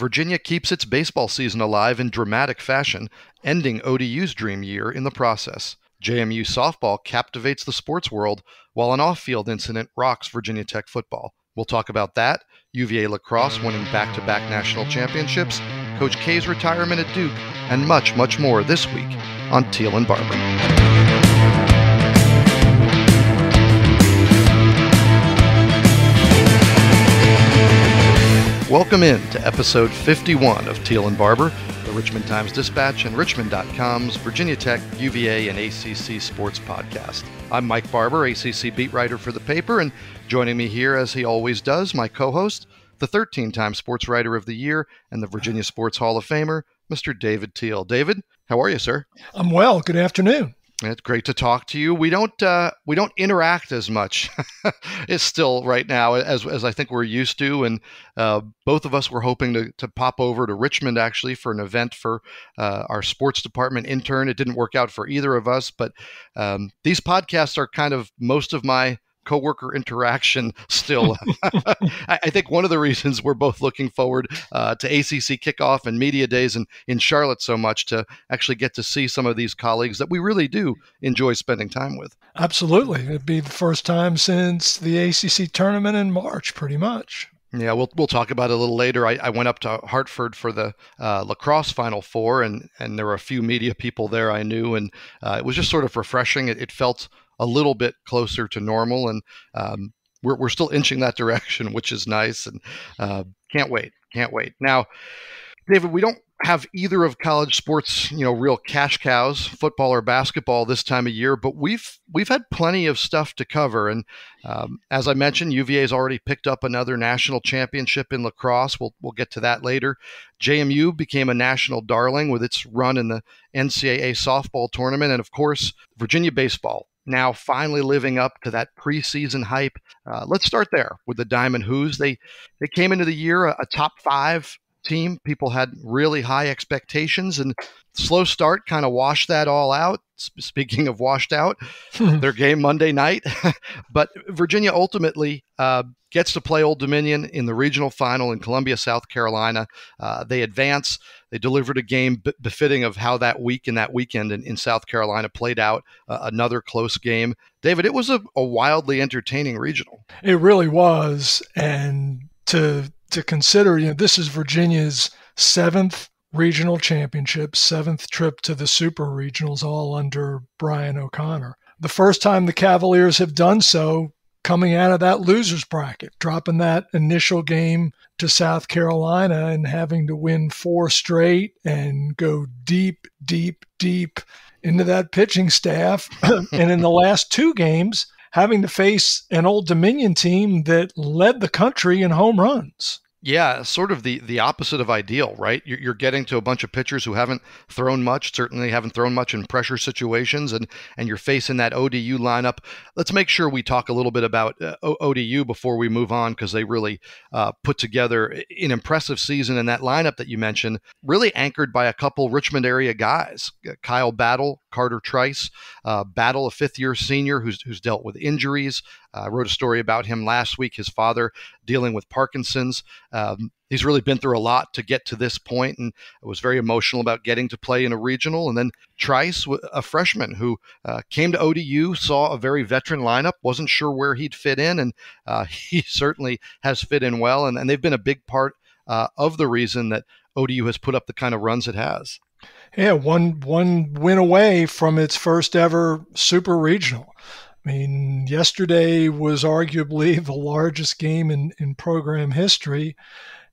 Virginia keeps its baseball season alive in dramatic fashion, ending ODU's dream year in the process. JMU softball captivates the sports world, while an off-field incident rocks Virginia Tech football. We'll talk about that, UVA lacrosse winning back-to-back national championships, Coach K's retirement at Duke, and much, much more this week on Teel and Barber. Welcome in to episode 51 of Teel and Barber, the Richmond Times-Dispatch and Richmond.com's Virginia Tech, UVA, and ACC sports podcast. I'm Mike Barber, ACC beat writer for the paper, and joining me here, as he always does, my co-host, the 13-time Sports Writer of the Year and the Virginia Sports Hall of Famer, Mr. David Teel. David, how are you, sir? I'm well. Good afternoon. It's great to talk to you. We don't interact as much. It's still right now as I think we're used to, and both of us were hoping to pop over to Richmond actually for an event for our sports department intern. It didn't work out for either of us, but these podcasts are kind of most of my coworker interaction still. I think one of the reasons we're both looking forward to ACC kickoff and media days in Charlotte so much to actually get to see some of these colleagues that we really do enjoy spending time with. Absolutely. It'd be the first time since the ACC tournament in March, pretty much. Yeah, we'll talk about it a little later. I went up to Hartford for the lacrosse Final Four, and there were a few media people there I knew, and it was just sort of refreshing. It felt a little bit closer to normal, and we're still inching that direction, which is nice, and can't wait. Now, David, we don't have either of college sports, real cash cows, football or basketball this time of year, but we've had plenty of stuff to cover. And as I mentioned, UVA has already picked up another national championship in lacrosse. We'll get to that later. JMU became a national darling with its run in the NCAA softball tournament, and of course, Virginia baseball now finally living up to that preseason hype. Let's start there with the Diamond Who's. They came into the year a top 5 team. People had really high expectations, and slow start kind of washed that all out. Speaking of washed out, their game Monday night. But Virginia ultimately gets to play Old Dominion in the regional final in Columbia, South Carolina. They advance. They delivered a game befitting of how that week and that weekend in South Carolina played out, another close game. David, it was a wildly entertaining regional. It really was. And to consider, this is Virginia's 7th regional championship, 7th trip to the super regionals, all under Brian O'Connor. The first time the Cavaliers have done so coming out of that loser's bracket, dropping that initial game to South Carolina and having to win 4 straight and go deep into that pitching staff. And in the last 2 games, having to face an Old Dominion team that led the country in home runs. Yeah, sort of the opposite of ideal, right? You're getting to a bunch of pitchers who haven't thrown much, certainly haven't thrown much in pressure situations, and you're facing that ODU lineup. Let's make sure we talk a little bit about ODU before we move on, because they really put together an impressive season, and that lineup that you mentioned, really anchored by a couple Richmond area guys, Kyle Battle, Carter Trice. Battle, a 5th-year senior who's dealt with injuries. I wrote a story about him last week, his father dealing with Parkinson's. He's really been through a lot to get to this point, and I was very emotional about getting to play in a regional. And then Trice, a freshman who came to ODU, saw a very veteran lineup, wasn't sure where he'd fit in, and he certainly has fit in well. And they've been a big part of the reason that ODU has put up the kind of runs it has. Yeah, one win away from its first ever super regional. I mean, yesterday was arguably the largest game in program history,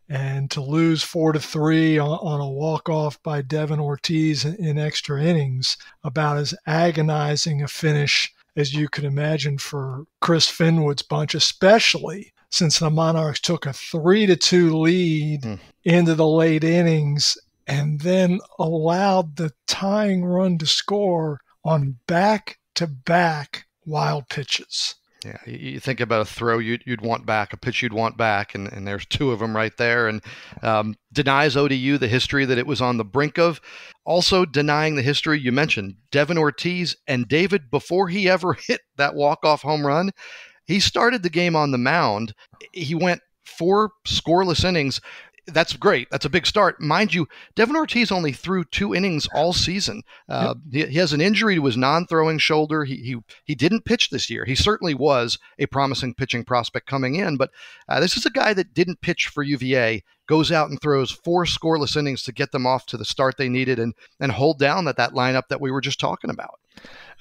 and to lose 4-3 on a walk-off by Devin Ortiz in extra innings, about as agonizing a finish as you could imagine for Chris Finwood's bunch, especially since the Monarchs took a 3-2 lead into the late innings and then allowed the tying run to score on back-to-back wild pitches. Yeah, you think about a throw you'd want back, a pitch you'd want back, and there's 2 of them right there, and denies ODU the history that it was on the brink of. Also denying the history you mentioned, Devin Ortiz, and David, before he ever hit that walk-off home run, he started the game on the mound. He went 4 scoreless innings. That's great. That's a big start. Mind you, Devin Ortiz only threw 2 innings all season. Yep. He has an injury to his non-throwing shoulder. He didn't pitch this year. He certainly was a promising pitching prospect coming in, but this is a guy that didn't pitch for UVA, goes out and throws 4 scoreless innings to get them off to the start they needed and hold down that lineup that we were just talking about.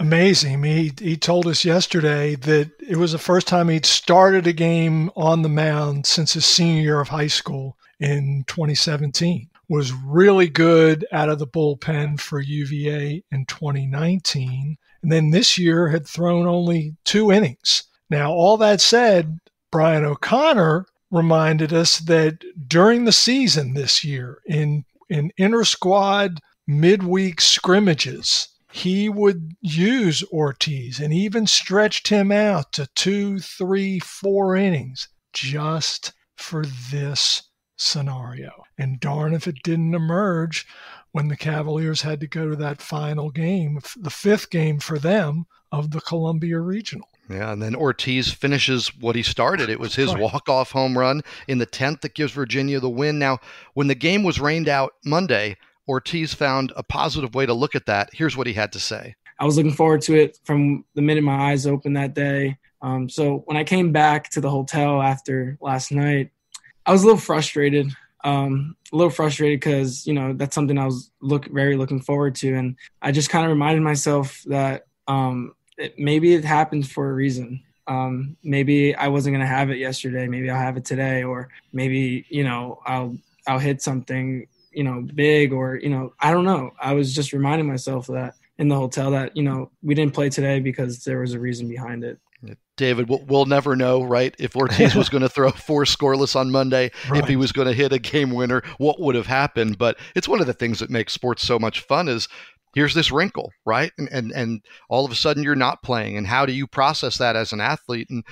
Amazing. I mean, he told us yesterday that it was the first time he'd started a game on the mound since his senior year of high school in 2017. Was really good out of the bullpen for UVA in 2019. And then this year had thrown only 2 innings. Now, all that said, Brian O'Connor reminded us that during the season this year, in inter-squad midweek scrimmages, he would use Ortiz and even stretched him out to 2, 3, 4 innings just for this scenario. And darn if it didn't emerge when the Cavaliers had to go to that final game, the 5th game for them of the Columbia Regional. Yeah, and then Ortiz finishes what he started. It was his walk-off home run in the 10th that gives Virginia the win. Now, when the game was rained out Monday, Ortiz found a positive way to look at that. Here's what he had to say. I was looking forward to it from the minute my eyes opened that day. So when I came back to the hotel after last night, I was a little frustrated. Because, that's something I was very looking forward to. And I just kind of reminded myself that maybe it happened for a reason. Maybe I wasn't going to have it yesterday. Maybe I'll have it today, or maybe, I'll hit something, big, or, I don't know. I was just reminding myself that in the hotel that, we didn't play today because there was a reason behind it. David, we'll never know, right? If Ortiz was going to throw 4 scoreless on Monday, if he was going to hit a game winner, what would have happened? But it's one of the things that makes sports so much fun is here's this wrinkle, right? And all of a sudden you're not playing. And how do you process that as an athlete? And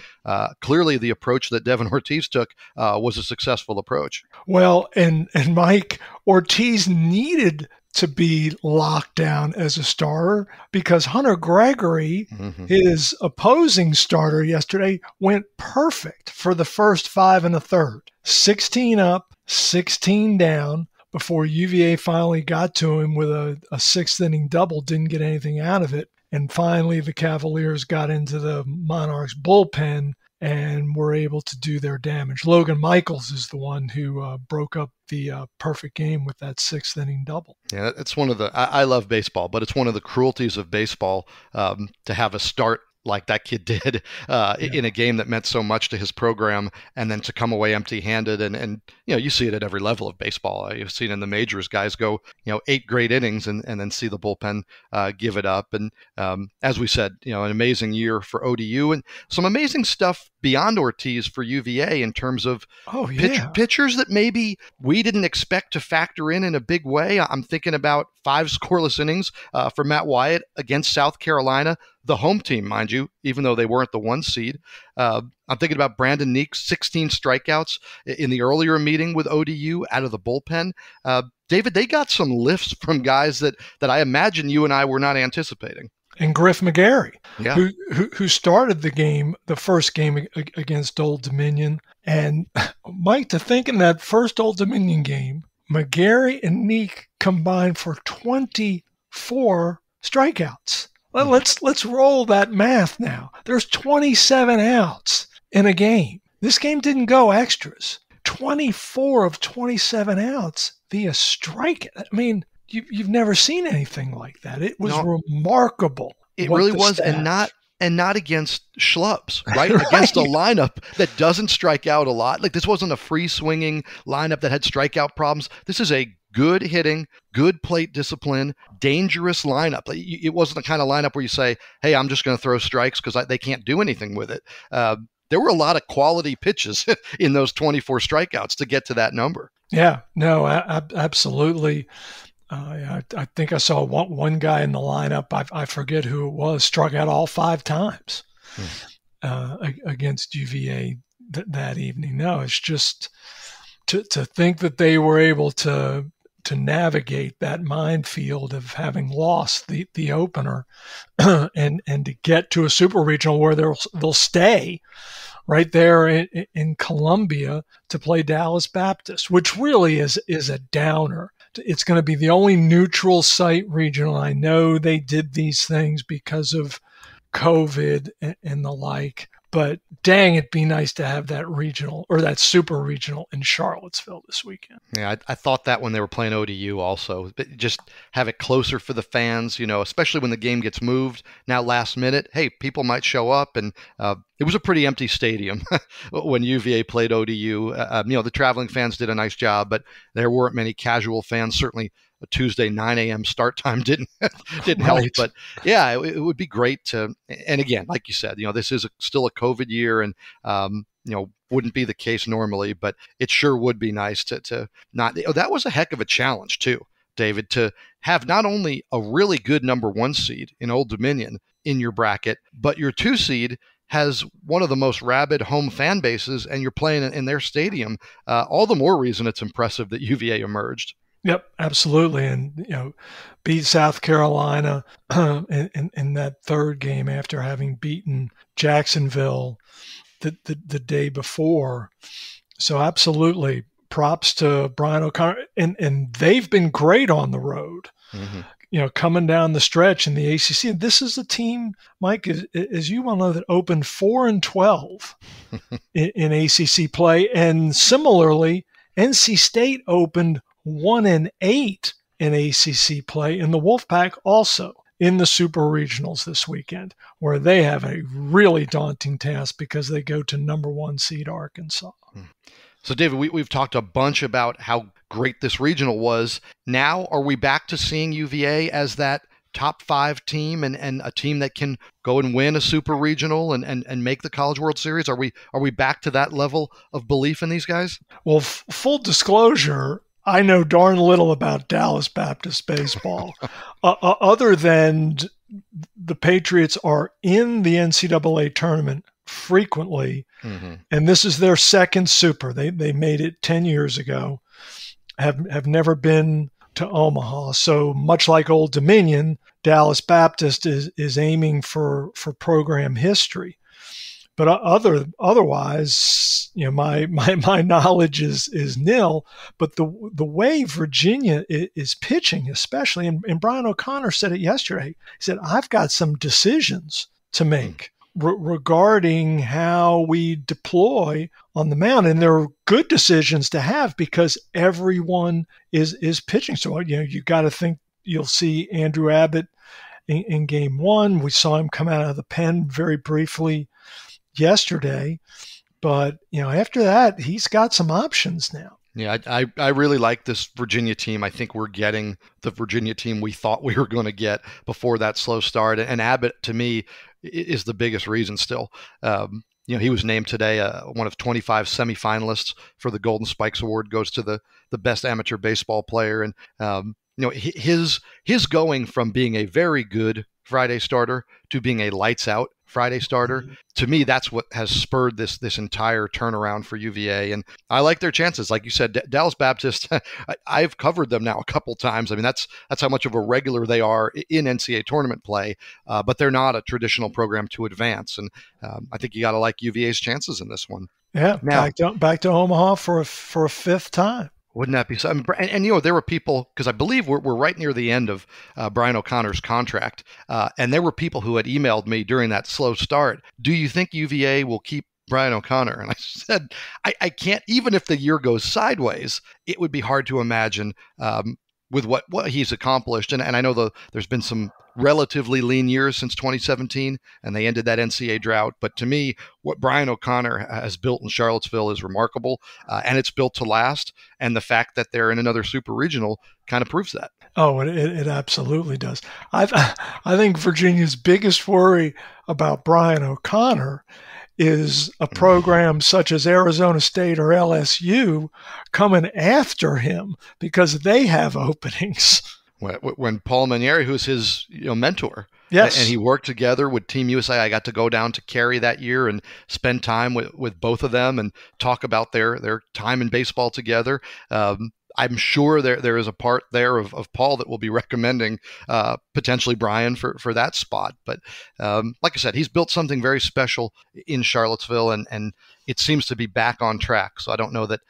clearly the approach that Devin Ortiz took was a successful approach. Well, and Mike, Ortiz needed to be locked down as a starter because Hunter Gregory, his opposing starter yesterday, went perfect for the first 5 1/3. 16 up, 16 down before UVA finally got to him with a 6th inning double, didn't get anything out of it. And finally, the Cavaliers got into the Monarchs bullpen and were able to do their damage. Logan Michaels is the one who broke up the perfect game with that 6th inning double. Yeah, it's one of the, I love baseball, but it's one of the cruelties of baseball to have a start like that kid did in a game that meant so much to his program, and then to come away empty-handed. And you see it at every level of baseball. You've seen in the majors, guys go 8 great innings and then see the bullpen give it up. And as we said, an amazing year for ODU and some amazing stuff beyond Ortiz for UVA in terms of pitchers that maybe we didn't expect to factor in a big way. I'm thinking about 5 scoreless innings for Matt Wyatt against South Carolina, the home team, mind you, even though they weren't the 1 seed. I'm thinking about Brandon Neeks, 16 strikeouts in the earlier meeting with ODU out of the bullpen. David, they got some lifts from guys that I imagine you and I were not anticipating. And Griff McGarry, who started the game, the first game against Old Dominion. And Mike, to think in that first Old Dominion game, McGarry and Neek combined for 24 strikeouts. Let's roll that math now. There's 27 outs in a game. This game didn't go extras. 24 of 27 outs via strike. I mean, you've never seen anything like that. It was remarkable. It really was, and not against schlubs, right? Against a lineup that doesn't strike out a lot. Like, this wasn't a free swinging lineup that had strikeout problems. This is a good hitting, good plate discipline, dangerous lineup. It wasn't the kind of lineup where you say, hey, I'm just going to throw strikes because they can't do anything with it. There were a lot of quality pitches in those 24 strikeouts to get to that number. Yeah, no, absolutely. I think I saw one guy in the lineup, I forget who it was, struck out all 5 times against UVA that evening. No, it's just to think that they were able to navigate that minefield of having lost the opener and to get to a super regional where they'll stay right there in Columbia to play Dallas Baptist, which really is a downer. It's going to be the only neutral site regional. I know they did these things because of COVID and the like, but dang, it'd be nice to have that regional or that super regional in Charlottesville this weekend. Yeah, I thought that when they were playing ODU also, but just have it closer for the fans, especially when the game gets moved now last minute. Hey, people might show up, and it was a pretty empty stadium when UVA played ODU. The traveling fans did a nice job, but there weren't many casual fans. Certainly, a Tuesday 9 a.m. start time didn't help. Right. But yeah, it would be great to. And again, like you said, this is still a COVID year, and wouldn't be the case normally, but it sure would be nice to not. That was a heck of a challenge too, David, to have not only a really good number 1 seed in Old Dominion in your bracket, but your 2 seed has one of the most rabid home fan bases, and you're playing in their stadium. All the more reason it's impressive that UVA emerged. Yep, absolutely. And, beat South Carolina in that third game after having beaten Jacksonville the day before. So absolutely, props to Brian O'Connor. And they've been great on the road, coming down the stretch in the ACC. This is a team, Mike, as you well know, that opened 4-12 in ACC play. And similarly, NC State opened 1-8 in ACC play, and the Wolfpack also in the Super Regionals this weekend, where they have a really daunting task because they go to number 1 seed Arkansas. So, David, we've talked a bunch about how great this regional was. Now, are we back to seeing UVA as that top 5 team and a team that can go and win a Super Regional and make the College World Series? Are we back to that level of belief in these guys? Well, full disclosure, I know darn little about Dallas Baptist baseball, other than the Patriots are in the NCAA tournament frequently, and this is their second Super. They made it 10 years ago, have never been to Omaha. So much like Old Dominion, Dallas Baptist is aiming for program history. But otherwise, my knowledge is nil. But the way Virginia is pitching, especially, and Brian O'Connor said it yesterday. He said, "I've got some decisions to make regarding how we deploy on the mound, and they're good decisions to have because everyone is pitching. So you got to think you'll see Andrew Abbott in game 1. We saw him come out of the pen very briefly yesterday, but after that he's got some options now. Yeah, I really like this Virginia team. I think we're getting the Virginia team we thought we were going to get before that slow start, and Abbott to me is the biggest reason still. He was named today one of 25 semifinalists for the Golden Spikes Award, goes to the best amateur baseball player, and his going from being a very good Friday starter to being a lights out Friday starter, to me, that's what has spurred this entire turnaround for UVA. And I like their chances. Like you said, Dallas Baptist, I've covered them now a couple times. I mean, that's how much of a regular they are in NCAA tournament play, but they're not a traditional program to advance. And I think you got to like UVA's chances in this one. Yeah, now, back to Omaha for a 5th time. Wouldn't that be something? And there were people, because I believe we're right near the end of Brian O'Connor's contract, and there were people who had emailed me during that slow start, do you think UVA will keep Brian O'Connor? And I said, I can't, even if the year goes sideways, it would be hard to imagine with what he's accomplished. And I know there's been some relatively lean years since 2017, and they ended that NCAA drought. But to me, what Brian O'Connor has built in Charlottesville is remarkable, and it's built to last. And the fact that they're in another super regional kind of proves that. Oh, it absolutely does. I think Virginia's biggest worry about Brian O'Connor is a program such as Arizona State or LSU coming after him because they have openings. When Paul Manieri, who's his mentor, yes, and he worked together with Team USA, I got to go down to Cary that year and spend time with both of them and talk about their time in baseball together. I'm sure there is a part there of Paul that will be recommending potentially Brian for that spot. But like I said, he's built something very special in Charlottesville, and it seems to be back on track. So I don't know that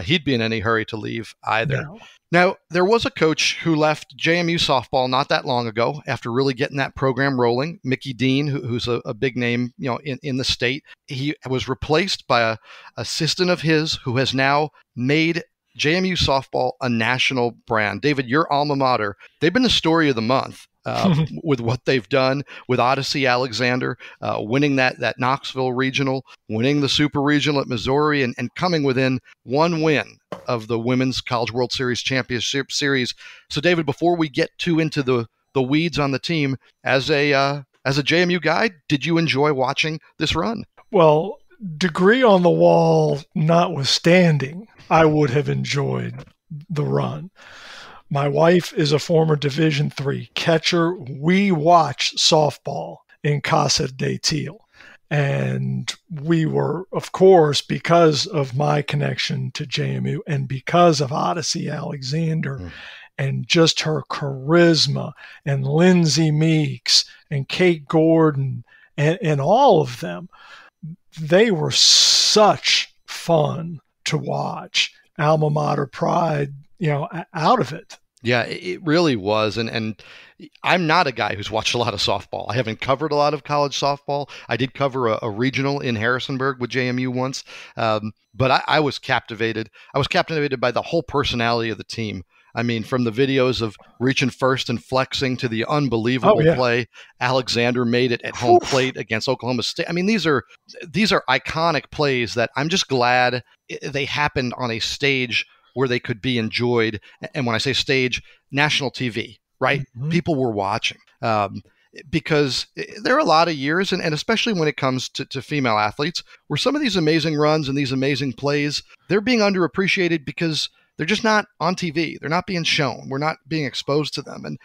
he'd be in any hurry to leave either. No. Now, there was a coach who left JMU softball not that long ago after really getting that program rolling, Mickey Dean, who's a big name, in the state. He was replaced by a assistant of his who has now made JMU softball a national brand. David, your alma mater, they've been the story of the month. With what they've done with Odyssey Alexander, winning that Knoxville regional, winning the super regional at Missouri, and coming within one win of the Women's College World Series Championship Series. So, David, before we get too into the weeds on the team, as a JMU guy, did you enjoy watching this run? Well, degree on the wall notwithstanding, I would have enjoyed the run. My wife is a former Division III catcher. We watch softball in Casa de Teel. And we were, of course, because of my connection to JMU and because of Odyssey Alexander and just her charisma and Lindsay Meeks and Kate Gordon and all of them, they were such fun to watch. Alma mater pride, out of it. Yeah, it really was. And I'm not a guy who's watched a lot of softball. I haven't covered a lot of college softball. I did cover a regional in Harrisonburg with JMU once. But I was captivated. I was captivated by the whole personality of the team. I mean, from the videos of reaching first and flexing to the unbelievable play Alexander made it at home plate against Oklahoma State. I mean, these are iconic plays that I'm just glad they happened on a stage where they could be enjoyed. And when I say stage, national TV, right? Mm-hmm. People were watching because there are a lot of years, and especially when it comes to female athletes, where some of these amazing runs and these amazing plays, they're being underappreciated because they're just not on TV. They're not being shown. We're not being exposed to them. And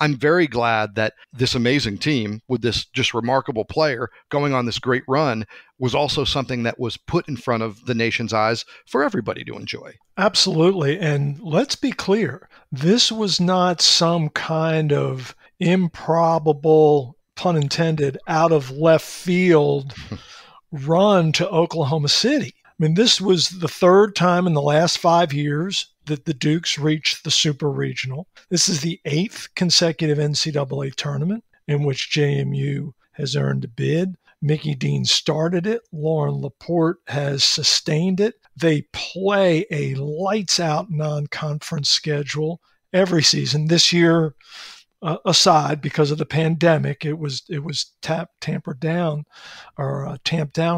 I'm very glad that this amazing team with this just remarkable player going on this great run was also something that was put in front of the nation's eyes for everybody to enjoy. Absolutely. And let's be clear, this was not some kind of improbable, pun intended, out of left field run to Oklahoma City. I mean, this was the third time in the last 5 years that the Dukes reached the Super Regional. This is the 8th consecutive NCAA tournament in which JMU has earned a bid. Mickey Dean started it. Lauren Laporte has sustained it. They play a lights-out non-conference schedule every season. This year, aside, because of the pandemic, it was tamped down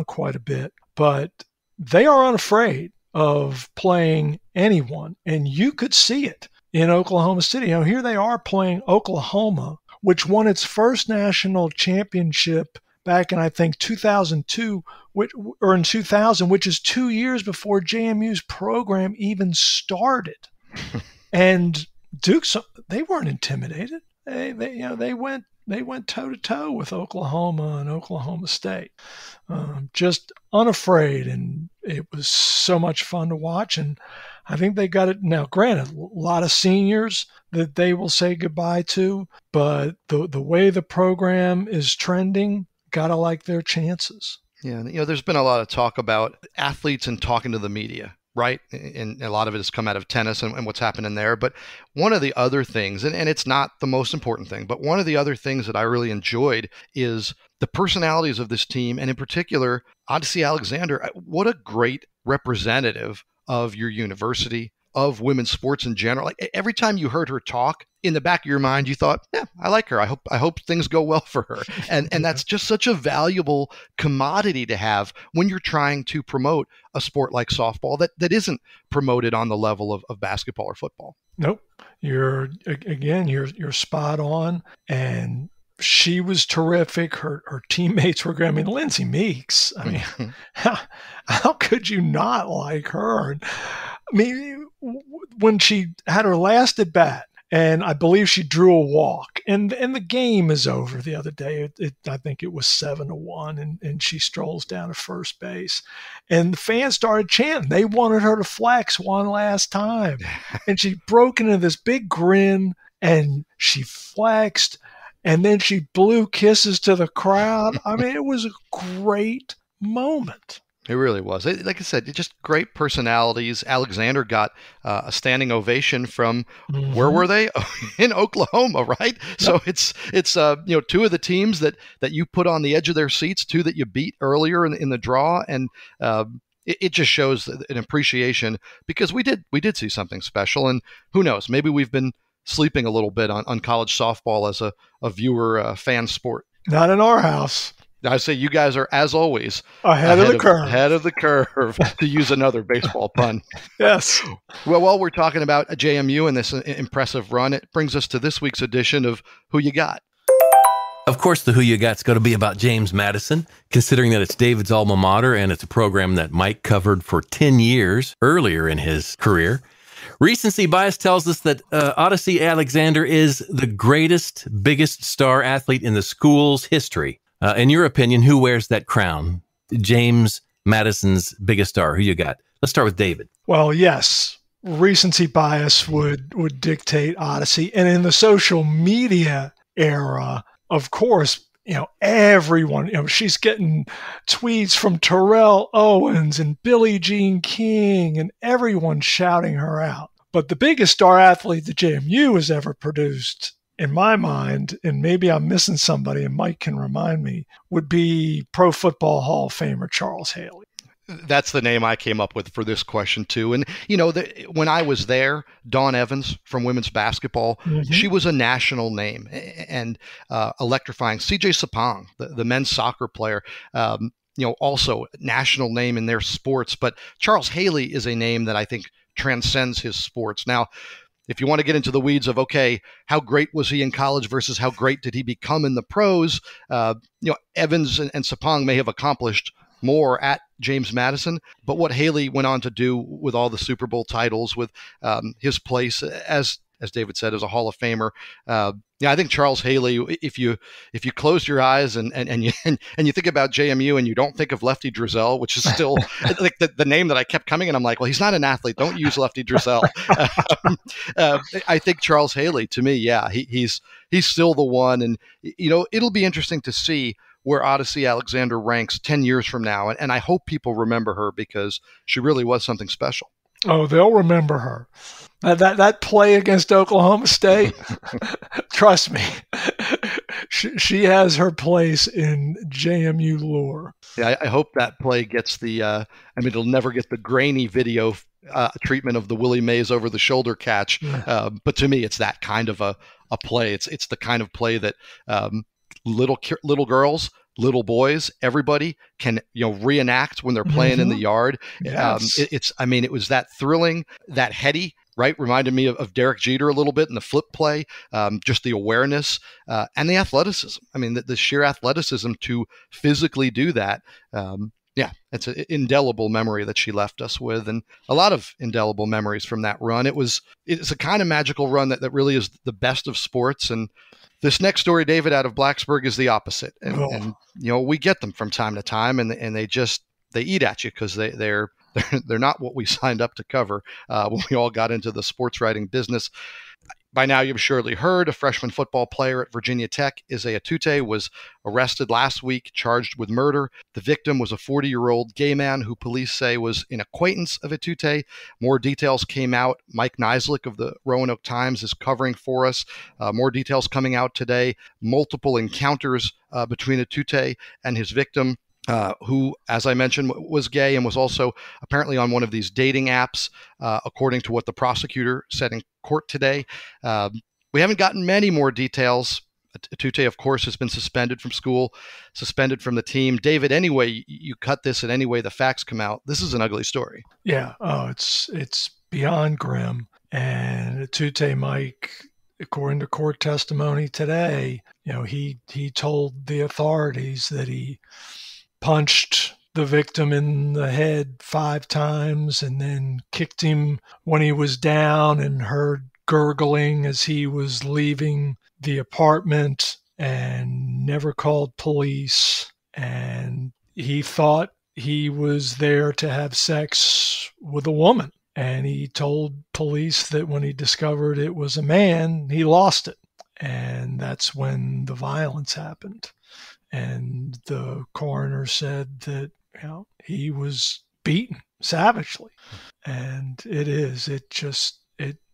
quite a bit. But they are unafraid of playing anyone, and you could see it in Oklahoma City. Here they are playing Oklahoma, which won its first national championship back in, I think, 2002, or in 2000, which is 2 years before JMU's program even started. And Dukes, they weren't intimidated. They went toe-to-toe with Oklahoma and Oklahoma State, just unafraid, and it was so much fun to watch. And I think they got it. Now, granted, a lot of seniors that they will say goodbye to, but the way the program is trending, gotta like their chances. Yeah, there's been a lot of talk about athletes and talking to the media, right? And a lot of it has come out of tennis and what's happening there. But one of the other things, and it's not the most important thing, but one of the other things that I really enjoyed is the personalities of this team, and in particular, Odyssey Alexander. What a great representative of your university, of women's sports in general. Like, every time you heard her talk, in the back of your mind, you thought, yeah, I like her. I hope things go well for her. And that's just such a valuable commodity to have when you're trying to promote a sport like softball that isn't promoted on the level of basketball or football. Nope. You're spot on. And she was terrific. Her teammates were great. I mean, Lindsay Meeks, how could you not like her? I mean, when she had her last at bat and I believe she drew a walk. And the game is over the other day. I think it was 7-1, and she strolls down to first base. And the fans started chanting. They wanted her to flex one last time. And she broke into this big grin, and she flexed, and then she blew kisses to the crowd. I mean, it was a great moment. It really was. Like I said, just great personalities. Alexander got a standing ovation from where were they? In Oklahoma, right? Yep. So it's two of the teams that you put on the edge of their seats, two that you beat earlier in the draw, and it just shows an appreciation, because we did see something special. And who knows, maybe we've been sleeping a little bit on college softball as a viewer fan sport. Not in our house. I say you guys are, as always, ahead of the curve. Ahead of the curve, to use another baseball pun. Yes. Well, while we're talking about JMU and this impressive run, it brings us to this week's edition of Who You Got. Of course, the Who You Got's going to be about James Madison, considering that it's David's alma mater and it's a program that Mike covered for 10 years earlier in his career. Recency bias tells us that Odyssey Alexander is the greatest, biggest star athlete in the school's history. In your opinion, who wears that crown? James Madison's biggest star. Who you got? Let's start with David. Well, yes. Recency bias would dictate Odyssey. And in the social media era, of course, everyone, she's getting tweets from Terrell Owens and Billie Jean King and everyone shouting her out. But the biggest star athlete the JMU has ever produced, in my mind, and maybe I'm missing somebody and Mike can remind me, would be Pro Football Hall of Famer Charles Haley. That's the name I came up with for this question, too. And, when I was there, Dawn Evans from women's basketball, she was a national name and electrifying. CJ Sapong, the men's soccer player, also national name in their sports. But Charles Haley is a name that I think transcends his sports. Now, if you want to get into the weeds of, okay, how great was he in college versus how great did he become in the pros, Evans and Sapong may have accomplished more at James Madison, but what Haley went on to do with all the Super Bowl titles, with his place as David said, as a Hall of Famer. I think Charles Haley, if you close your eyes and you think about JMU and you don't think of Lefty Driesell, which is still like the name that I kept coming, and I'm like, well, he's not an athlete. Don't use Lefty Driesell. I think Charles Haley, to me, he's still the one, and it'll be interesting to see where Odyssey Alexander ranks 10 years from now, and I hope people remember her, because she really was something special. Oh, they'll remember her. That play against Oklahoma State, trust me, she has her place in JMU lore. Yeah, I hope that play gets it'll never get the grainy video treatment of the Willie Mays over the shoulder catch. But to me, it's that kind of a play. It's the kind of play that little girls, little boys, everybody can reenact when they're playing in the yard. Yes. It was that thrilling, that heady, right? Reminded me of Derek Jeter a little bit in the flip play, just the awareness and the athleticism. The sheer athleticism to physically do that. It's an indelible memory that she left us with, and a lot of indelible memories from that run. It's a kind of magical run that really is the best of sports. And this next story, David, out of Blacksburg, is the opposite. And we get them from time to time, and they eat at you, because they're not what we signed up to cover when we all got into the sports writing business. By now, you've surely heard a freshman football player at Virginia Tech, Isaiah Tute, was arrested last week, charged with murder. The victim was a 40-year-old gay man who police say was an acquaintance of Tute. More details came out. Mike Neislick of the Roanoke Times is covering for us. More details coming out today. Multiple encounters between Tute and his victim, who, as I mentioned, was gay and was also apparently on one of these dating apps, according to what the prosecutor said in court today. We haven't gotten many more details. Tute, of course, has been suspended from school, suspended from the team. David, anyway you cut this and any way the facts come out, this is an ugly story. Yeah, it's beyond grim. And Tute, Mike, according to court testimony today, he told the authorities that he punched the victim in the head 5 times and then kicked him when he was down, and heard gurgling as he was leaving the apartment and never called police. And he thought he was there to have sex with a woman. And he told police that when he discovered it was a man, he lost it. And that's when the violence happened. And the coroner said that, he was beaten savagely. And it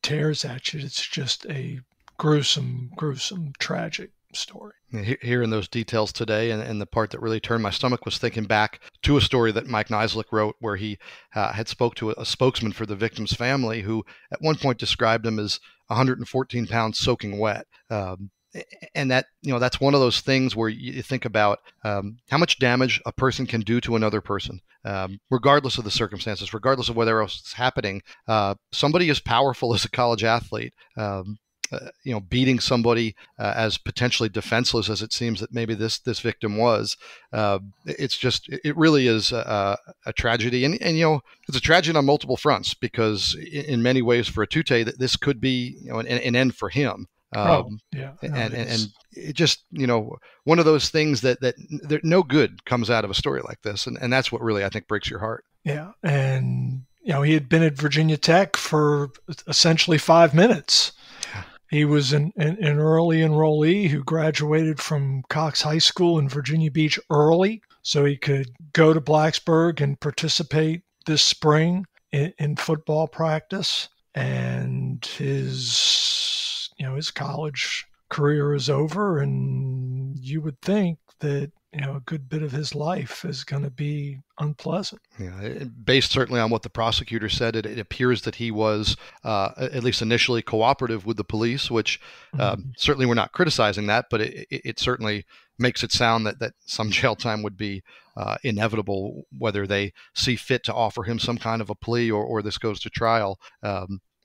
tears at you. It's just a gruesome, tragic story. Hearing those details today, and the part that really turned my stomach was thinking back to a story that Mike Nislik wrote, where he had spoke to a spokesman for the victim's family, who at one point described him as 114 pounds soaking wet. And that, that's one of those things where you think about how much damage a person can do to another person, regardless of the circumstances, regardless of whatever else is happening. Somebody as powerful as a college athlete, beating somebody as potentially defenseless as it seems that maybe this victim was, it really is a tragedy, and it's a tragedy on multiple fronts, because in many ways for Atute, that this could be an end for him. And it just, one of those things that no good comes out of a story like this, and that's what really I think breaks your heart. Yeah, and he had been at Virginia Tech for essentially 5 minutes. He was an early enrollee who graduated from Cox High School in Virginia Beach early, so he could go to Blacksburg and participate this spring in football practice. And his college career is over, and you would think that a good bit of his life is going to be unpleasant. Yeah, based certainly on what the prosecutor said, it appears that he was at least initially cooperative with the police, which certainly we're not criticizing that, but it certainly makes it sound that some jail time would be inevitable, whether they see fit to offer him some kind of a plea or this goes to trial.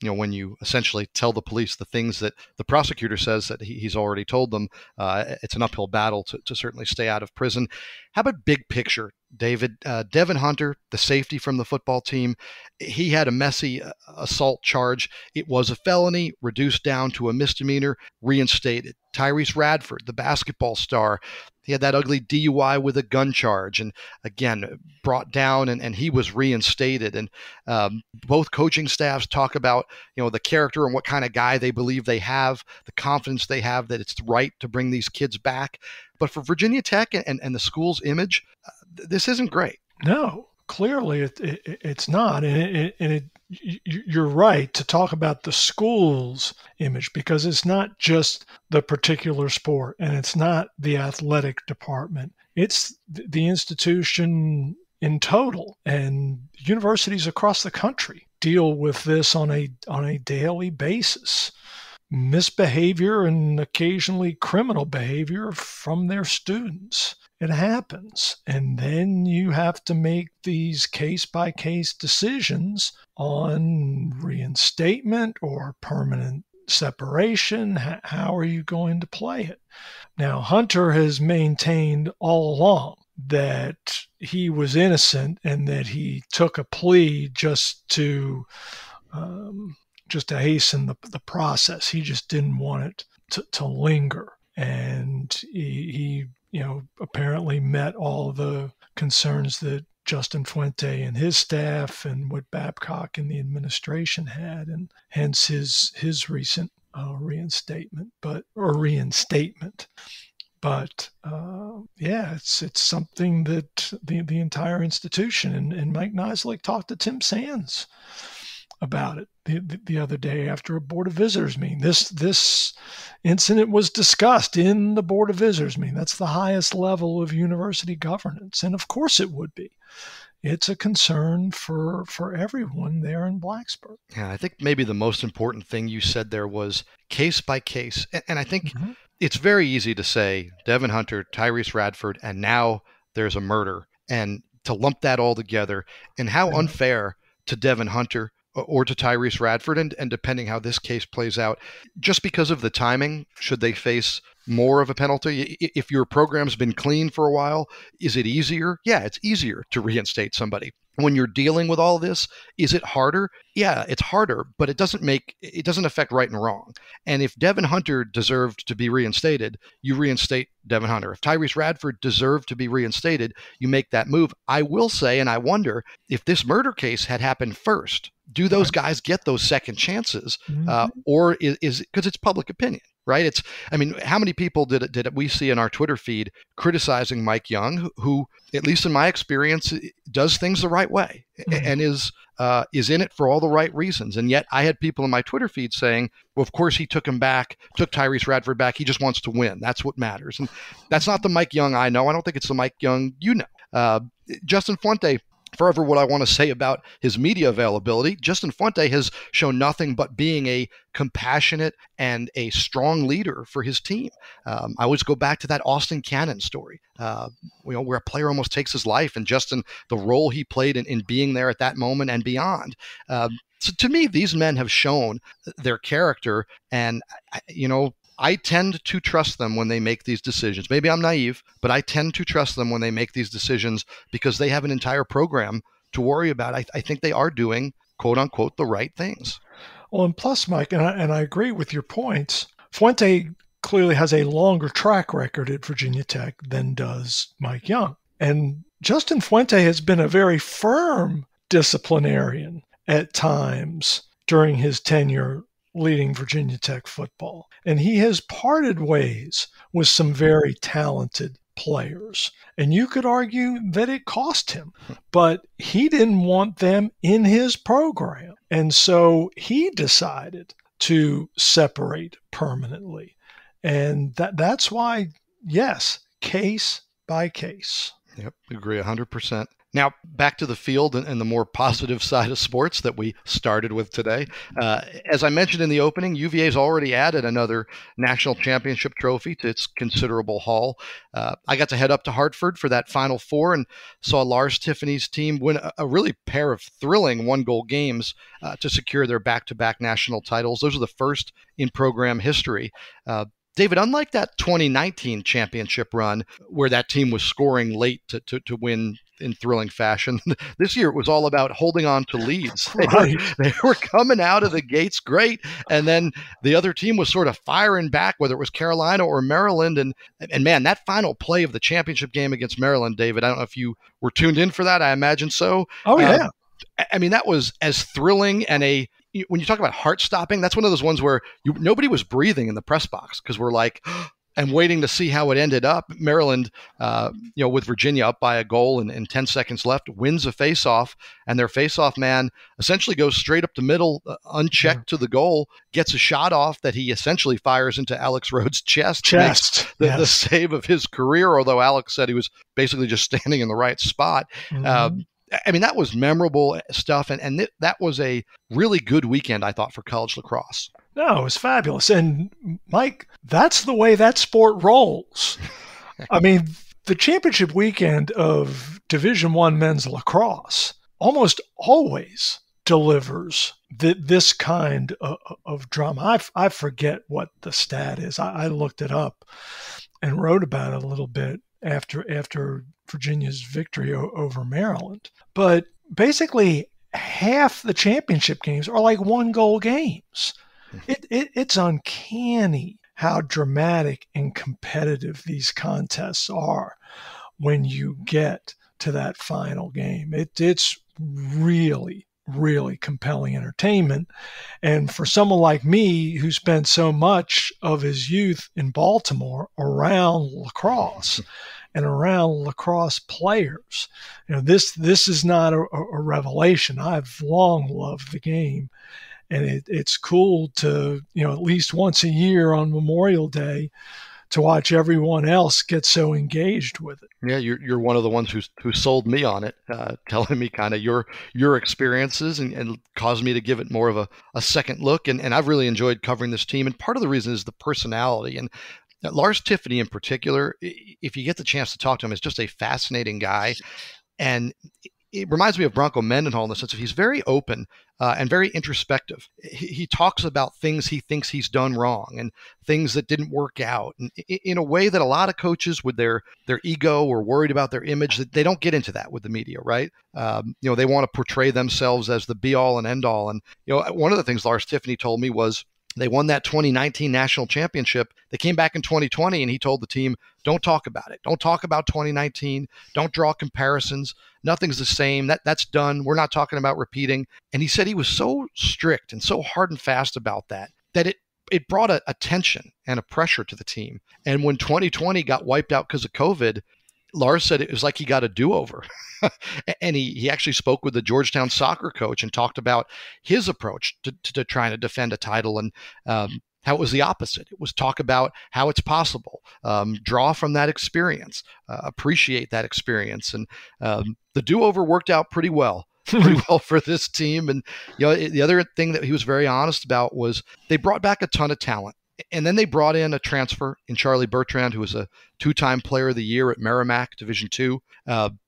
When you essentially tell the police the things that the prosecutor says that he's already told them, it's an uphill battle to certainly stay out of prison. How about big picture, David? Devin Hunter, the safety from the football team, he had a messy assault charge. It was a felony, reduced down to a misdemeanor, reinstated. Tyrese Radford, the basketball star, he had that ugly DUI with a gun charge, and again, brought down, and he was reinstated. And both coaching staffs talk about, the character and what kind of guy they believe they have, the confidence they have that it's right to bring these kids back. But for Virginia Tech and the school's image, this isn't great. No, clearly it's not. And you're right to talk about the school's image, because it's not just the particular sport, and it's not the athletic department. It's the institution in total, and universities across the country deal with this on a daily basis. Misbehavior and occasionally criminal behavior from their students. It happens. And then you have to make these case-by-case decisions on reinstatement or permanent separation. How are you going to play it? Now, Hunter has maintained all along that he was innocent and that he took a plea just to hasten the process. He just didn't want it to linger. And he apparently met all the concerns that Justin Fuente and his staff and what Babcock and the administration had, and hence his recent reinstatement. But it's something that the entire institution, and Mike Nislik talked to Tim Sands about it the other day after a Board of Visitors meeting. This incident was discussed in the Board of Visitors meeting. That's the highest level of university governance, and of course it would be. It's a concern for everyone there in Blacksburg. Yeah, I think maybe the most important thing you said there was case by case, and I think it's very easy to say Devin Hunter, Tyrese Radford, and now there's a murder, and to lump that all together, and how unfair to Devin Hunter or to Tyrese Radford, and depending how this case plays out, just because of the timing, should they face more of a penalty? If your program's been clean for a while, is it easier? Yeah, it's easier to reinstate somebody. when you're dealing with all this, is it harder? Yeah, it's harder, but it doesn't affect right and wrong. And if Devin Hunter deserved to be reinstated, you reinstate Devin Hunter. If Tyrese Radford deserved to be reinstated, you make that move. I will say, and I wonder if this murder case had happened first, do those guys get those second chances, or is because it's public opinion? Right? How many people did we see in our Twitter feed criticizing Mike Young, who, at least in my experience, does things the right way and is in it for all the right reasons. And yet I had people in my Twitter feed saying, well, of course he took Tyrese Radford back. He just wants to win. That's what matters. And that's not the Mike Young I know. I don't think it's the Mike Young you know. Justin Fuente, forever what I want to say about his media availability, Justin Fuente has shown nothing but being a compassionate and a strong leader for his team. I always go back to that Austin Cannon story, where a player almost takes his life, and Justin, the role he played in being there at that moment and beyond. So to me, these men have shown their character, and I tend to trust them when they make these decisions. Maybe I'm naive, but I tend to trust them when they make these decisions because they have an entire program to worry about. I think they are doing, quote unquote, the right things. Well, and plus, Mike, and I agree with your points, Fuente clearly has a longer track record at Virginia Tech than does Mike Young. And Justin Fuente has been a very firm disciplinarian at times during his tenure leading Virginia Tech football. And he has parted ways with some very talented players. And you could argue that it cost him, but he didn't want them in his program. And so he decided to separate permanently. And that's why, yes, case by case. Yep, agree 100%. Now, back to the field and the more positive side of sports that we started with today. As I mentioned in the opening, UVA's already added another national championship trophy to its considerable haul. I got to head up to Hartford for that Final Four and saw Lars Tiffany's team win a really pair of thrilling one-goal games to secure their back-to-back national titles. Those are the first in program history. David, unlike that 2019 championship run where that team was scoring late to win in thrilling fashion, this year it was all about holding on to leads. Right. They were coming out of the gates great, and then the other team was sort of firing back, whether it was Carolina or Maryland. And man, that final play of the championship game against Maryland, David, I don't know if you were tuned in for that. I imagine so. Oh, yeah. That was as thrilling and when you talk about heart-stopping, that's one of those ones where nobody was breathing in the press box because we're like, and waiting to see how it ended up. Maryland, with Virginia up by a goal and 10 seconds left, wins a face-off, and their face-off man essentially goes straight up the middle, unchecked to the goal, gets a shot off that he essentially fires into Alex Rhodes' chest. The save of his career, although Alex said he was basically just standing in the right spot. Mm-hmm. That was memorable stuff, and that was a really good weekend, I thought, for college lacrosse. No, it was fabulous. And, Mike, that's the way that sport rolls. The championship weekend of Division I men's lacrosse almost always delivers this kind of drama. I forget what the stat is. I looked it up and wrote about it a little bit after Virginia's victory over Maryland. But basically, half the championship games are like one-goal games. It's uncanny how dramatic and competitive these contests are when you get to that final game. It's really, really compelling entertainment. And for someone like me who spent so much of his youth in Baltimore around lacrosse and around lacrosse players, this is not a revelation. I've long loved the game. And it's cool to, at least once a year on Memorial Day, to watch everyone else get so engaged with it. Yeah, you're one of the ones who sold me on it, telling me kind of your experiences and caused me to give it more of a second look. And I've really enjoyed covering this team. And part of the reason is the personality. And Lars Tiffany in particular, if you get the chance to talk to him, is just a fascinating guy. And it reminds me of Bronco Mendenhall in the sense of he's very open and very introspective. He talks about things he thinks he's done wrong and things that didn't work out, and in a way that a lot of coaches with their ego or worried about their image, that they don't get into that with the media, right? They want to portray themselves as the be all and end all. And one of the things Lars Tiffany told me was they won that 2019 national championship. They came back in 2020 and he told the team, don't talk about it. Don't talk about 2019. Don't draw comparisons. Nothing's the same. That's done. We're not talking about repeating. And he said he was so strict and so hard and fast about that it brought a tension and a pressure to the team. And when 2020 got wiped out because of COVID, Lars said it was like he got a do-over. And he actually spoke with the Georgetown soccer coach and talked about his approach to trying to defend a title, and how it was the opposite. It was talk about how it's possible, draw from that experience, appreciate that experience. And the do-over worked out pretty well for this team. And the other thing that he was very honest about was they brought back a ton of talent. And then they brought in a transfer in Charlie Bertrand, who was a two-time player of the year at Merrimack Division II.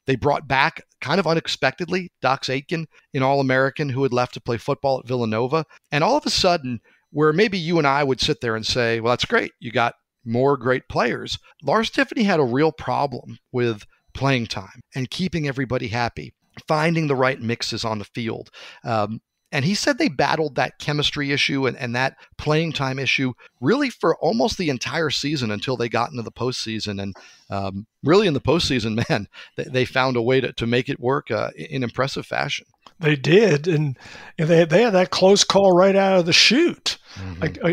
They brought back, kind of unexpectedly, Dox Aitken, an All-American who had left to play football at Villanova. And all of a sudden, where maybe you and I would sit there and say, well, that's great, you got more great players, Lars Tiffany had a real problem with playing time and keeping everybody happy, finding the right mixes on the field. And he said they battled that chemistry issue and that playing time issue really for almost the entire season until they got into the postseason. And really in the postseason, man, they found a way to make it work in impressive fashion. They did. And they had that close call right out of the chute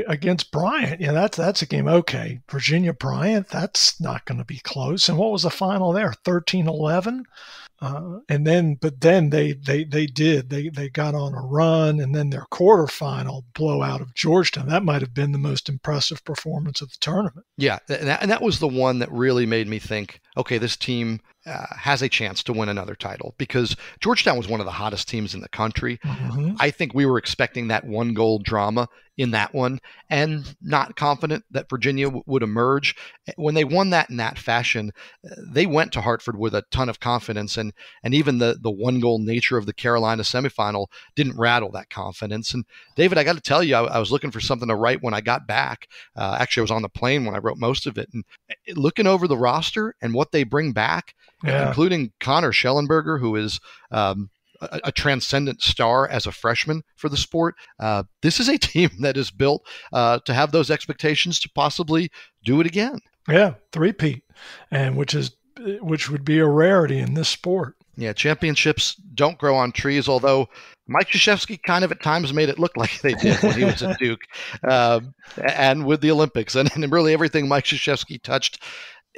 against Bryant. That's a game. Okay, Virginia Bryant, that's not going to be close. And what was the final there? 13-11? But then they got on a run, and then their quarterfinal blowout of Georgetown, that might have been the most impressive performance of the tournament. Yeah, and that was the one that really made me think, okay, this team has a chance to win another title, because Georgetown was one of the hottest teams in the country. Mm-hmm. I think we were expecting that one goal drama in that one and not confident that Virginia would emerge. When they won that in that fashion, they went to Hartford with a ton of confidence, and even the one goal nature of the Carolina semifinal didn't rattle that confidence. And David, I got to tell you, I was looking for something to write when I got back. Actually, I was on the plane when I wrote most of it, and looking over the roster and what they bring back, including Connor Schellenberger, who is a transcendent star as a freshman for the sport. This is a team that is built to have those expectations to possibly do it again. Yeah, three-peat, and which would be a rarity in this sport. Yeah, championships don't grow on trees, although Mike Krzyzewski kind of at times made it look like they did when he was at Duke, and with the Olympics, and really everything Mike Krzyzewski touched.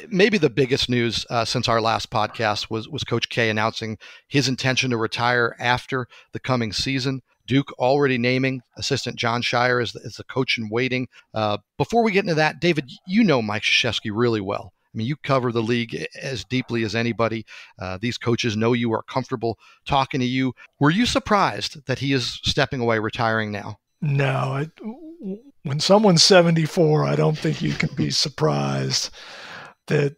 Maybe the biggest news since our last podcast was Coach K announcing his intention to retire after the coming season. Duke already naming assistant John Shire as the coach in waiting. Before we get into that, David, you know Mike Krzyzewski really well. I mean, you cover the league as deeply as anybody. These coaches know you, are comfortable talking to you. Were you surprised that he is stepping away, retiring now? No. When someone's 74, I don't think you can be surprised that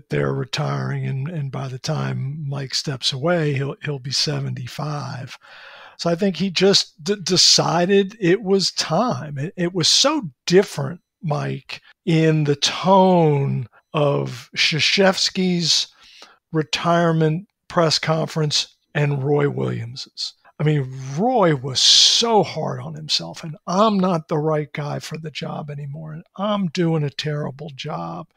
they're retiring, and by the time Mike steps away, he'll be 75. So I think he just decided it was time. It was so different, Mike, in the tone of Krzyzewski's retirement press conference and Roy Williams's. I mean, Roy was so hard on himself, and I'm not the right guy for the job anymore, and I'm doing a terrible job,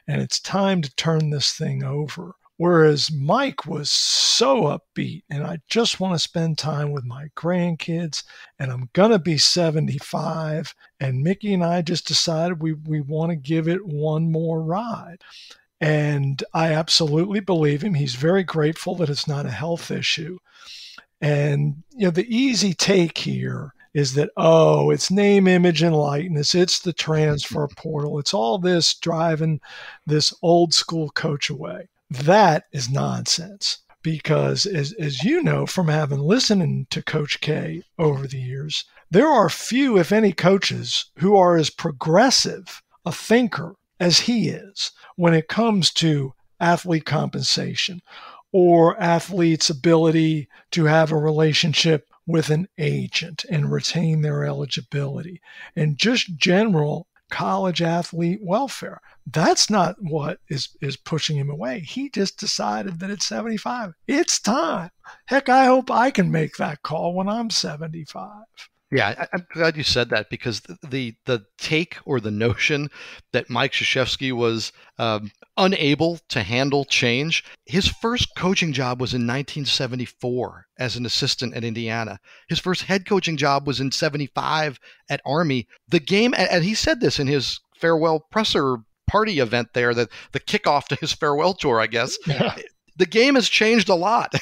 and it's time to turn this thing over. Whereas Mike was so upbeat, and I just want to spend time with my grandkids, and I'm going to be 75, and Mickey and I just decided we want to give it one more ride. And I absolutely believe him. He's very grateful that it's not a health issue. And, the easy take here is that, it's name, image, and likeness. It's the transfer portal. It's all this driving this old school coach away. That is nonsense, because as you know from having listened to Coach K over the years, there are few, if any, coaches who are as progressive a thinker as he is when it comes to athlete compensation, or athletes' ability to have a relationship with an agent and retain their eligibility, and just general college athlete welfare. That's not what is pushing him away. He just decided that at 75, it's time. Heck, I hope I can make that call when I'm 75. Yeah, I'm glad you said that, because the take or the notion that Mike Krzyzewski was unable to handle change. His first coaching job was in 1974 as an assistant at Indiana. His first head coaching job was in 75 at Army. The game, and he said this in his farewell presser party event there, the kickoff to his farewell tour, I guess. Yeah. The game has changed a lot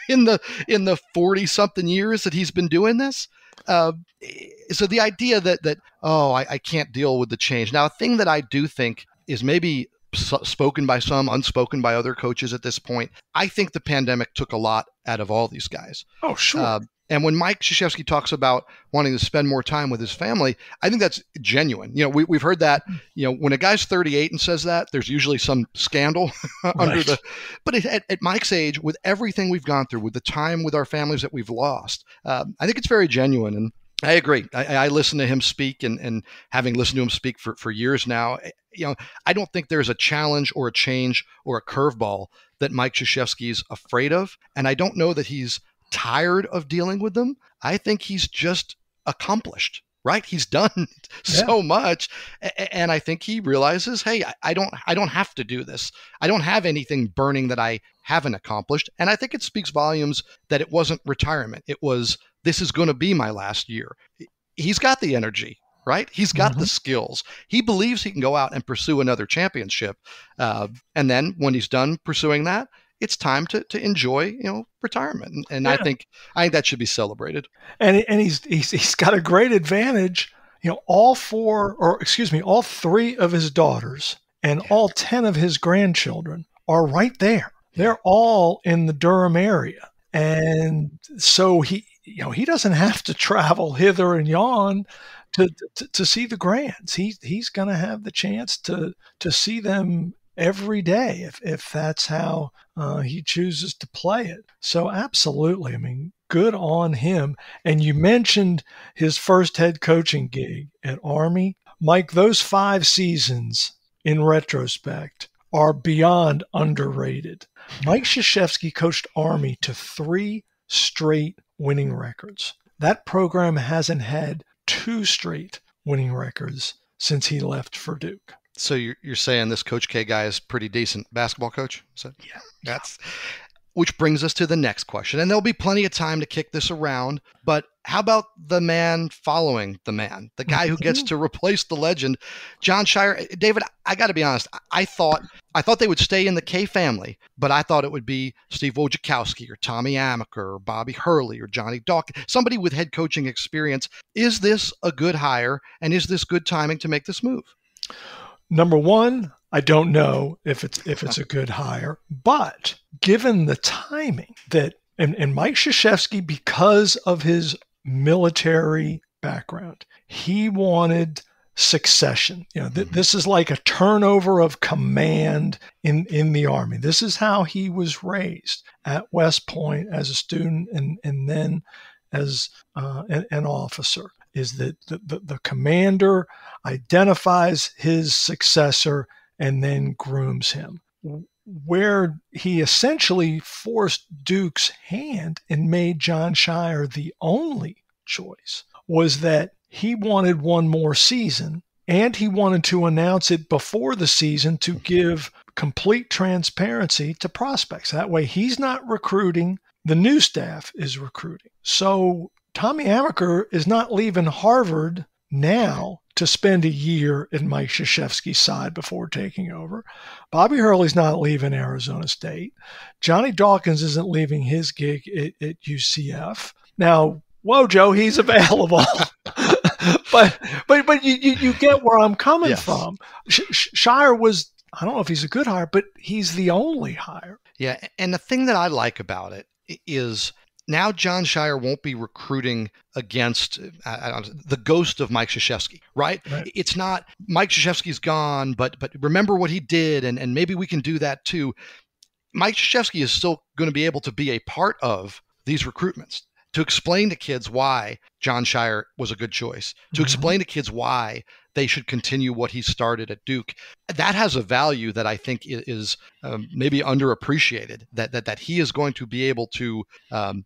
in the 40-something years that he's been doing this. So the idea that I can't deal with the change. Now, a thing that I do think is maybe spoken by some, unspoken by other coaches at this point, I think the pandemic took a lot out of all these guys. Oh, sure. And when Mike Krzyzewski talks about wanting to spend more time with his family, I think that's genuine. You know, we've heard that, you know, when a guy's 38 and says that, there's usually some scandal under the, but at Mike's age, with everything we've gone through, with the time with our families that we've lost, I think it's very genuine. And I agree. I listen to him speak, and having listened to him speak for years now, you know, I don't think there's a challenge or a change or a curveball that Mike Krzyzewski's afraid of. And I don't know that he's tired of dealing with them. I think he's just accomplished, right? He's done so much. And I think he realizes, hey, I don't have to do this. I don't have anything burning that I haven't accomplished. And I think it speaks volumes that it wasn't retirement. It was, this is going to be my last year. He's got the energy, right? He's got the skills. He believes he can go out and pursue another championship. And then when he's done pursuing that, it's time to enjoy, you know, retirement. And I think that should be celebrated. And he's got a great advantage. You know, all three of his daughters and all 10 of his grandchildren are right there. They're all in the Durham area. And so he doesn't have to travel hither and yon to see the grands. He's going to have the chance to see them every day if that's how he chooses to play it. So absolutely, I mean, good on him. And you mentioned his first head coaching gig at Army. Mike, those 5 seasons in retrospect are beyond underrated. Mike Krzyzewski coached Army to 3 straight winning records. That program hasn't had 2 straight winning records since he left for Duke. So you're saying this Coach K guy is pretty decent basketball coach? Yeah. Which brings us to the next question. And there'll be plenty of time to kick this around. But how about the man following the man, the guy who gets to replace the legend, Jon Scheyer? David, I got to be honest. I thought they would stay in the K family, but I thought it would be Steve Wojciechowski or Tommy Amaker or Bobby Hurley or Johnny Dawkins, somebody with head coaching experience. Is this a good hire, and is this good timing to make this move? Number one, I don't know if it's a good hire, but given the timing that and Mike Krzyzewski, because of his military background, he wanted succession. You know, this is like a turnover of command in the Army. This is how he was raised at West Point as a student and then as an officer. Is that the commander identifies his successor and then grooms him. Where he essentially forced Duke's hand and made Jon Scheyer the only choice was that he wanted one more season, and he wanted to announce it before the season to give complete transparency to prospects. That way he's not recruiting, the new staff is recruiting. So Tommy Amaker is not leaving Harvard now to spend a year at Mike Krzyzewski's side before taking over. Bobby Hurley's not leaving Arizona State. Johnny Dawkins isn't leaving his gig at UCF. Now, Wojo, he's available. but you get where I'm coming from. Scheyer was, I don't know if he's a good hire, but he's the only hire. Yeah, and the thing that I like about it is now Jon Scheyer won't be recruiting against the ghost of Mike Krzyzewski, right? It's not Mike Krzyzewski's gone, but remember what he did, and maybe we can do that too. Mike Krzyzewski is still going to be able to be a part of these recruitments, to explain to kids why Jon Scheyer was a good choice, to explain to kids why they should continue what he started at Duke. That has a value that I think is maybe underappreciated, that he is going to be able to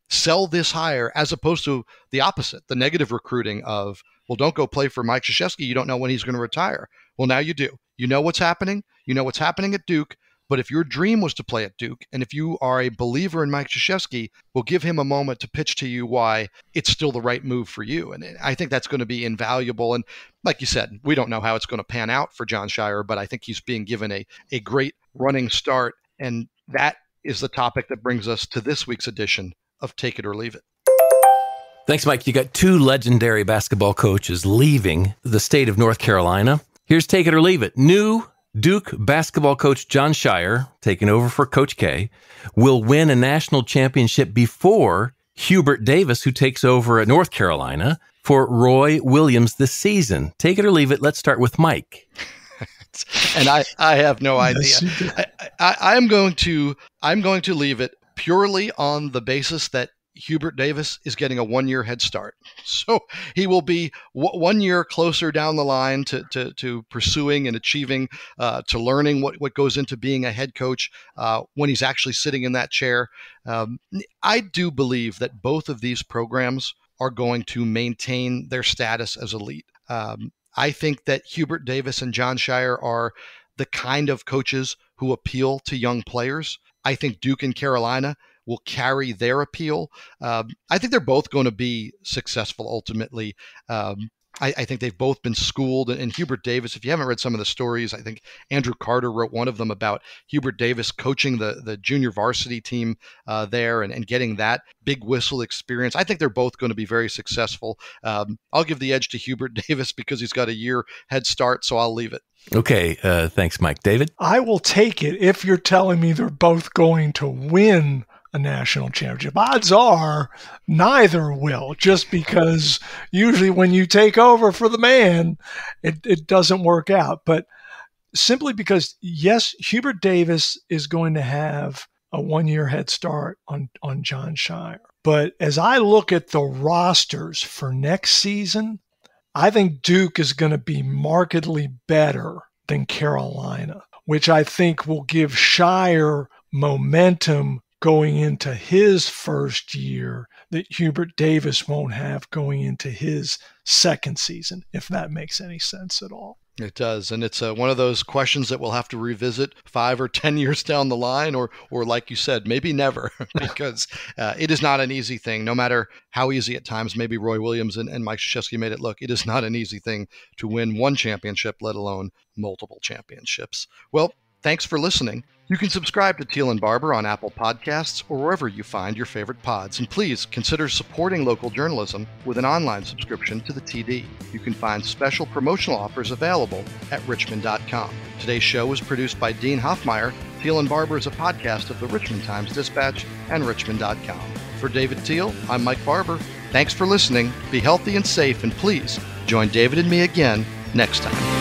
sell this hire, as opposed to the opposite, the negative recruiting of, well, don't go play for Mike Krzyzewski. You don't know when he's going to retire. Well, now you do. You know what's happening. You know what's happening at Duke. But if your dream was to play at Duke, and if you are a believer in Mike Krzyzewski, we'll give him a moment to pitch to you why it's still the right move for you. And I think that's going to be invaluable. And like you said, we don't know how it's going to pan out for Jon Scheyer, but I think he's being given a great running start. And that is the topic that brings us to this week's edition of Take It or Leave It. Thanks, Mike. You got two legendary basketball coaches leaving the state of North Carolina. Here's Take It or Leave It. New Duke basketball coach Jon Scheyer, taking over for Coach K, will win a national championship before Hubert Davis, who takes over at North Carolina for Roy Williams this season. Take it or leave it. Let's start with Mike. And I have no idea. I'm going to leave it purely on the basis that Hubert Davis is getting a 1-year head start. So he will be 1 year closer down the line to pursuing and achieving, to learning what goes into being a head coach when he's actually sitting in that chair. I do believe that both of these programs are going to maintain their status as elite. I think that Hubert Davis and Jon Scheyer are the kind of coaches who appeal to young players. I think Duke and Carolina will carry their appeal. I think they're both going to be successful ultimately. I think they've both been schooled. And Hubert Davis, if you haven't read some of the stories, I think Andrew Carter wrote one of them about Hubert Davis coaching the junior varsity team there and getting that big whistle experience. I think they're both going to be very successful. I'll give the edge to Hubert Davis because he's got a year head start, so I'll leave it. Okay, thanks, Mike. David? I will take it if you're telling me they're both going to win a national championship. Odds are neither will, just because usually when you take over for the man, it doesn't work out. But simply because, yes, Hubert Davis is going to have a 1-year head start on Jon Scheyer. But as I look at the rosters for next season, I think Duke is going to be markedly better than Carolina, which I think will give Scheyer momentum going into his first year that Hubert Davis won't have going into his second season, if that makes any sense at all. It does. And it's one of those questions that we'll have to revisit 5 or 10 years down the line, or like you said, maybe never, because it is not an easy thing, no matter how easy at times maybe Roy Williams and Mike Krzyzewski made it look. It is not an easy thing to win one championship, let alone multiple championships. Well, thanks for listening. You can subscribe to Teel and Barber on Apple Podcasts or wherever you find your favorite pods. And please consider supporting local journalism with an online subscription to the TD. You can find special promotional offers available at richmond.com. Today's show was produced by Dean Hoffmeyer. Teel and Barber is a podcast of the Richmond Times-Dispatch and richmond.com. For David Teel, I'm Mike Barber. Thanks for listening. Be healthy and safe, and please join David and me again next time.